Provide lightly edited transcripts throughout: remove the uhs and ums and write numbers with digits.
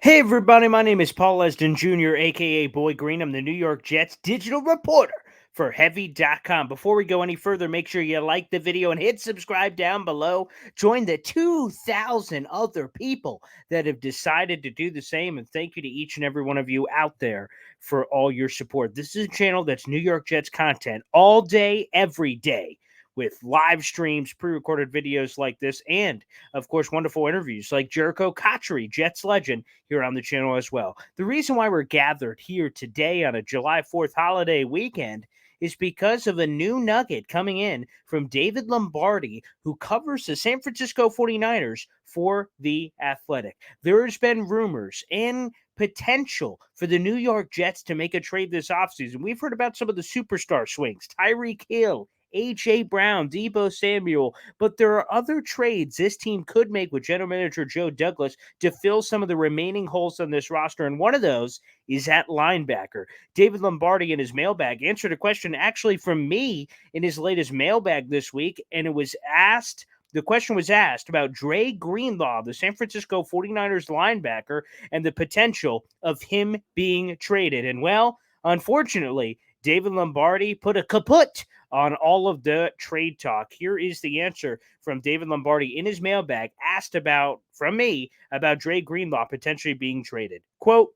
Hey everybody, my name is Paul Lesden Jr., aka Boy Green. I'm the New York Jets digital reporter for Heavy.com. Before we go any further, make sure you like the video and hit subscribe down below. Join the 2,000 other people that have decided to do the same. And thank you to each and every one of you out there for all your support. This is a channel that's New York Jets content all day, every day, with live streams, pre-recorded videos like this, and of course, wonderful interviews like Jericho Cotchery, Jets legend, here on the channel as well. The reason why we're gathered here today on a July 4th holiday weekend is because of a new nugget coming in from David Lombardi, who covers the San Francisco 49ers for The Athletic. There's been rumors and potential for the New York Jets to make a trade this offseason. We've heard about some of the superstar swings, Tyreek Hill, A.J. Brown, Debo Samuel, but there are other trades this team could make with general manager Joe Douglas to fill some of the remaining holes on this roster, and one of those is at linebacker. David Lombardi in his mailbag answered a question actually from me in his latest mailbag this week, and the question was asked about Dre Greenlaw, the San Francisco 49ers linebacker, and the potential of him being traded. And well, unfortunately, David Lombardi put a kaput on all of the trade talk. Here is the answer from David Lombardi in his mailbag, asked about, from me, about Dre Greenlaw potentially being traded. Quote,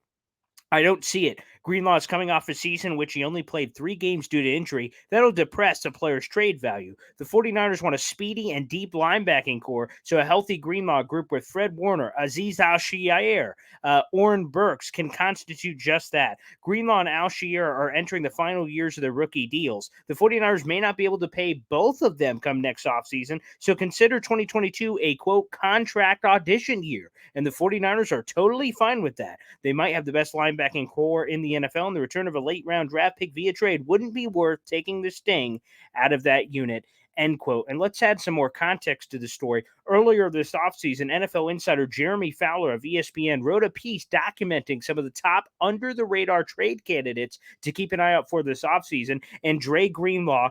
I don't see it. Greenlaw is coming off a season in which he only played 3 games due to injury. That'll depress a player's trade value. The 49ers want a speedy and deep linebacking core, so a healthy Greenlaw group with Fred Warner, Aziz Al-Shaair, Oren Burks can constitute just that. Greenlaw and Al-Shaair are entering the final years of their rookie deals. The 49ers may not be able to pay both of them come next offseason, so consider 2022 a, quote, contract audition year, and the 49ers are totally fine with that. They might have the best linebacking core in the NFL, and the return of a late-round draft pick via trade wouldn't be worth taking the sting out of that unit, end quote. And let's add some more context to the story. Earlier this offseason, NFL insider Jeremy Fowler of ESPN wrote a piece documenting some of the top under-the-radar trade candidates to keep an eye out for this offseason, and Dre Greenlaw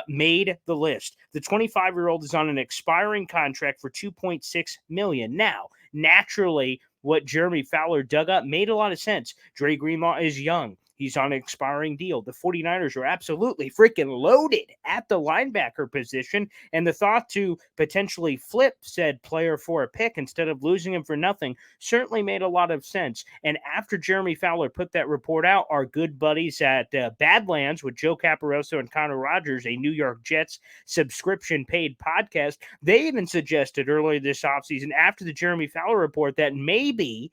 made the list. The 25-year-old is on an expiring contract for $2.6 million. Now, naturally, what Jeremy Fowler dug up made a lot of sense. Dre Greenlaw is young. He's on an expiring deal. The 49ers are absolutely freaking loaded at the linebacker position, and the thought to potentially flip said player for a pick instead of losing him for nothing certainly made a lot of sense. And after Jeremy Fowler put that report out, our good buddies at Badlands with Joe Caparoso and Connor Rogers, a New York Jets subscription paid podcast, they even suggested earlier this offseason after the Jeremy Fowler report that maybe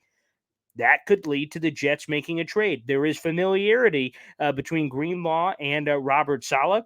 that could lead to the Jets making a trade. There is familiarity between Greenlaw and Robert Saleh.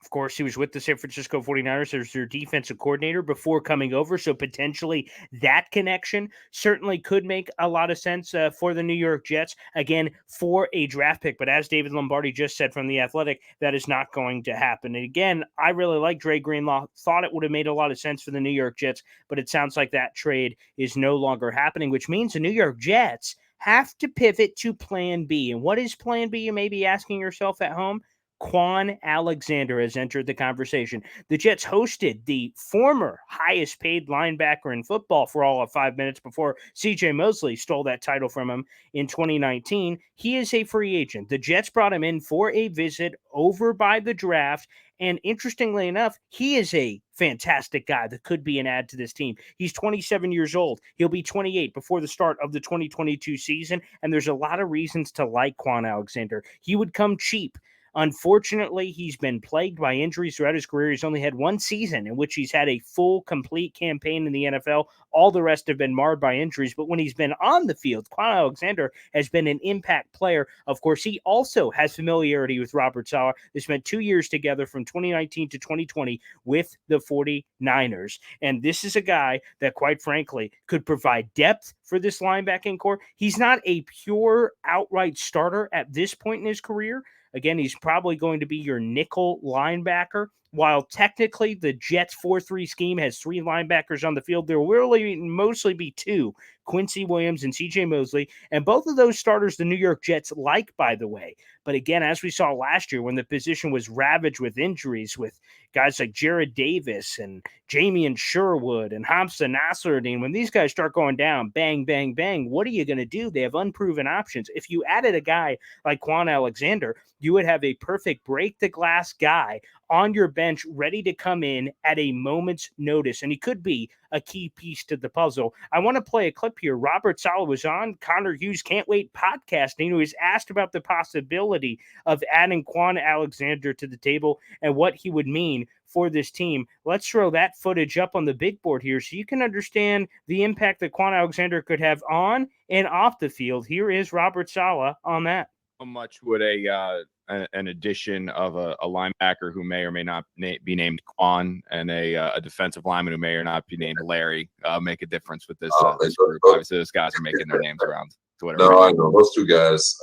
Of course, he was with the San Francisco 49ers as their defensive coordinator before coming over. So potentially that connection certainly could make a lot of sense for the New York Jets, again, for a draft pick. But as David Lombardi just said from The Athletic, that is not going to happen. And again, I really like Dre Greenlaw. Thought it would have made a lot of sense for the New York Jets, but it sounds like that trade is no longer happening, which means the New York Jets have to pivot to plan B. And what is plan B, you may be asking yourself at home? Quan Alexander has entered the conversation. The Jets hosted the former highest paid linebacker in football for all of 5 minutes before C.J. Mosley stole that title from him in 2019. He is a free agent. The Jets brought him in for a visit over by the draft. And interestingly enough, he is a fantastic guy that could be an add to this team. He's 27 years old. He'll be 28 before the start of the 2022 season. And there's a lot of reasons to like Quan Alexander. He would come cheap. Unfortunately, he's been plagued by injuries throughout his career. He's only had one season in which he's had a full, complete campaign in the NFL. All the rest have been marred by injuries. But when he's been on the field, Quan Alexander has been an impact player. Of course, he also has familiarity with Robert Saleh. They spent 2 years together from 2019 to 2020 with the 49ers. And this is a guy that, quite frankly, could provide depth for this linebacking core. He's not a pure outright starter at this point in his career. Again, he's probably going to be your nickel linebacker while technically the Jets 4-3 scheme has 3 linebackers on the field, there will really mostly be 2, Quincy Williams and CJ Mosley. And both of those starters the New York Jets like, by the way. But again, as we saw last year when the position was ravaged with injuries, with guys like Jared Davis and Jamian Sherwood and Hamza Nasruddin, when these guys start going down, bang, bang, bang, what are you going to do? They have unproven options. If you added a guy like Quan Alexander, you would have a perfect break the glass guy on your bench ready to come in at a moment's notice. And he could be a key piece to the puzzle. I want to play a clip here. Robert Saleh was on Connor Hughes Can't Wait podcasting, who was asked about the possibility of adding Quan Alexander to the table and what he would mean for this team. Let's throw that footage up on the big board here so you can understand the impact that Quan Alexander could have on and off the field. Here is Robert Saleh on that. How much would an addition of a linebacker who may or may not be named Quan and a defensive lineman who may or not be named Larry make a difference with this, this group? Obviously, those guys are making their names around Twitter. No, right? I know those two guys.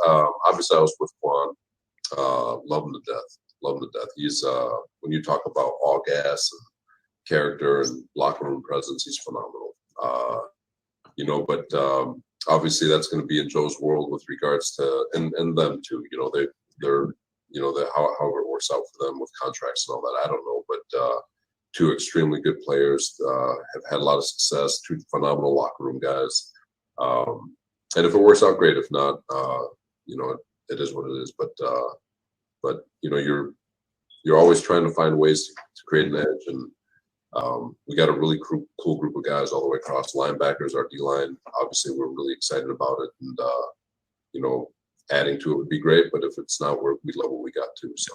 Obviously, I was with Quan. Love him to death. Love him to death. He's when you talk about all gas and character and locker room presence, he's phenomenal. But obviously that's going to be in Joe's world with regards to and them too. They're however it works out for them with contracts and all that. I don't know, but two extremely good players have had a lot of success. Two phenomenal locker room guys. And if it works out, great. If not, it is what it is. But you're always trying to find ways to create an edge, and we got a really cool group of guys all the way across. Linebackers, our D-line, obviously we're really excited about it, and adding to it would be great. But if it's not, we love what we got too. So.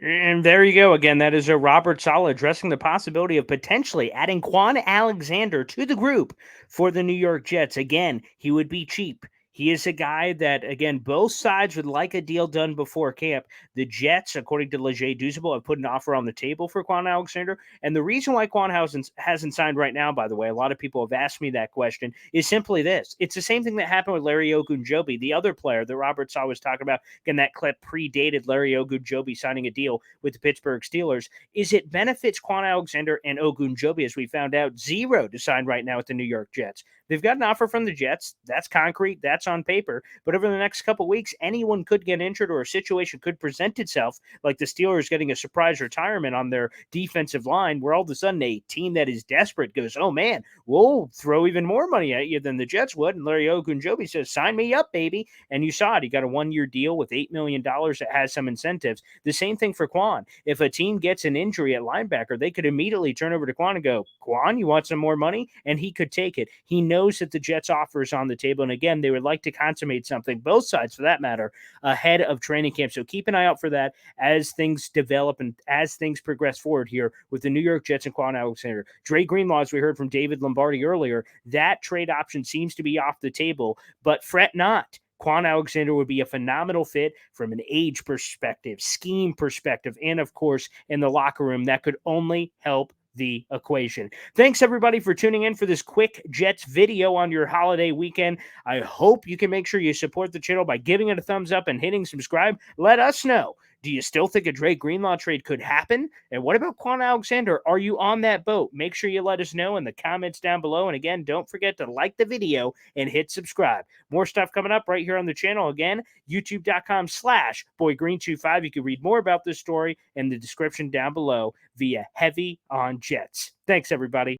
And there you go. Again, that is a Robert Saleh addressing the possibility of potentially adding Quan Alexander to the group for the New York Jets. Again, he would be cheap. He is a guy that, again, both sides would like a deal done before camp. The Jets, according to Leger Duzable, have put an offer on the table for Quan Alexander. And the reason why Quan hasn't signed right now, by the way, a lot of people have asked me that question, is simply this. It's the same thing that happened with Larry Ogunjobi, the other player that Robert Saleh was talking about. Again, that clip predated Larry Ogunjobi signing a deal with the Pittsburgh Steelers. Is it benefits Quan Alexander and Ogunjobi, as we found out, zero to sign right now with the New York Jets. They've got an offer from the Jets. That's concrete. That's on paper. But over the next couple of weeks, anyone could get injured or a situation could present itself, like the Steelers getting a surprise retirement on their defensive line, where all of a sudden a team that is desperate goes, oh, man, we'll throw even more money at you than the Jets would. And Larry Ogunjobi says, sign me up, baby. And you saw it. He got a one-year deal with $8 million that has some incentives. The same thing for Quan. If a team gets an injury at linebacker, they could immediately turn over to Quan and go, Quan, you want some more money? And he could take it. He knows that the Jets offer is on the table. And again, they would like to consummate something, both sides for that matter, ahead of training camp. So keep an eye out for that as things develop and as things progress forward here with the New York Jets and Quan Alexander. Dre Greenlaw, as we heard from David Lombardi earlier, that trade option seems to be off the table, but fret not. Quan Alexander would be a phenomenal fit from an age perspective, scheme perspective, and of course, in the locker room. That could only help the equation. Thanks everybody for tuning in for this quick Jets video on your holiday weekend. I hope you can make sure you support the channel by giving it a thumbs up and hitting subscribe. Let us know. Do you still think a Dre Greenlaw trade could happen? And what about Quan Alexander? Are you on that boat? Make sure you let us know in the comments down below. And again, don't forget to like the video and hit subscribe. More stuff coming up right here on the channel. Again, youtube.com/boygreen25. You can read more about this story in the description down below via Heavy on Jets. Thanks, everybody.